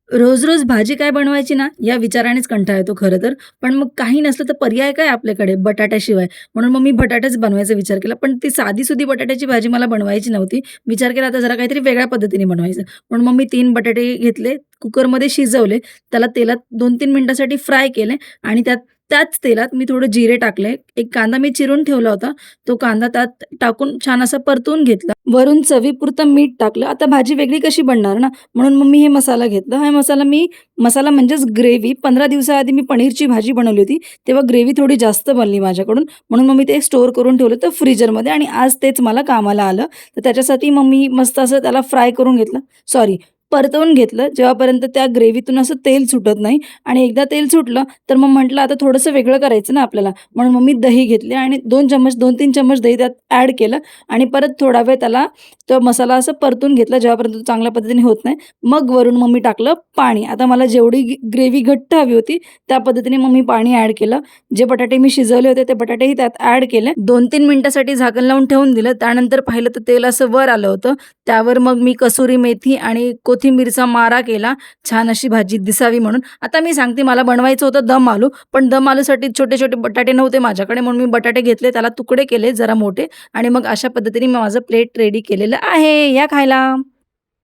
रोज-रोज भाजी काय बनवायची ना, या विचारानेच कंटाळा येतो खरं तर. पण मग काही नसलं तर पर्याय काय आपल्याकडे बटाट्याशिवाय? म्हणून मग मी बटाटाच बनवायचा विचार केला. पण ती साधी-सुधी बटाट्याची भाजी मला बनवायची नव्हती. विचार केला आता जरा काहीतरी वेगळ्या पद्धतीने बनवायचं. म्हणून मग मी 3 बटाटे घेतले, कुकरमध्ये शिजवले, त्याला तेलात 2-3 मिनिटासाठी फ्राय केले आणि त्याच तेलात मी थोडे जिरे टाकले. एक कांदा मी चिरून ठेवला होता. तो कांदा त्यात टाकून छान असा परतून घेतला. वरून चवीपुरतं मीठ टाकलं. आता भाजी वेगळी कशी बनणार ना, म्हणून मग मी हे मसाला घेतला. हा मसाला म्हणजेच ग्रेव्ही 15 दिवसाआधी मी पनीरची भाजी बनवली होती. तेव्हा ग्रेव्ही थोडी जास्त बनली माझ्याकडून. म्हणून मग मी ते स्टोअर करून ठेवलं होतं फ्रीजरमध्ये आणि आज तेच मला कामाला आलं. तर त्याच्यासाठी मग मी मस्त असं त्याला फ्राय करून घेतलं. सॉरी परतवून घेतलं जेव्हापर्यंत त्या ग्रेव्हीतून असं तेल सुटत नाही आणि एकदा तेल सुटलं, तर मग म्हटलं आता थोडंसं वेगळं करायचं ना आपल्याला. म्हणून मग मी दही घेतले आणि 2-3 चम्मच दही त्यात ॲड केलं आणि परत थोडा वेळ त्याला तो मसाला असं परतून घेतला जेव्हापर्यंत तो चांगल्या पद्धतीने होत नाही. मग वरून मग मी टाकलं पाणी. आता मला जेवढी ग्रेव्ही घट्ट हवी होती त्या पद्धतीने मग मी पाणी ॲड केलं. जे बटाटे मी शिजवले होते ते बटाटेही त्यात ॲड केले. 2-3 मिनिटासाठी झाकण लावून ठेवून दिलं. त्यानंतर पाहिलं तर तेल असं वर आलं होतं. त्यावर मग मी कसुरी मेथी आणि कोथिंबीरचा मारा केला, छान अशी भाजी दिसावी म्हणून. आता मी सांगते मला बनवायचं होतं दम आलू, पण दम आलूसाठी छोटे-छोटे बटाटे नव्हते माझ्याकडे म्हणून मी बटाटे घेतले, त्याला तुकडे केले जरा मोठे आणि मग अशा पद्धतीने मी माझं प्लेट रेडी केलेलं आहे. या खायला.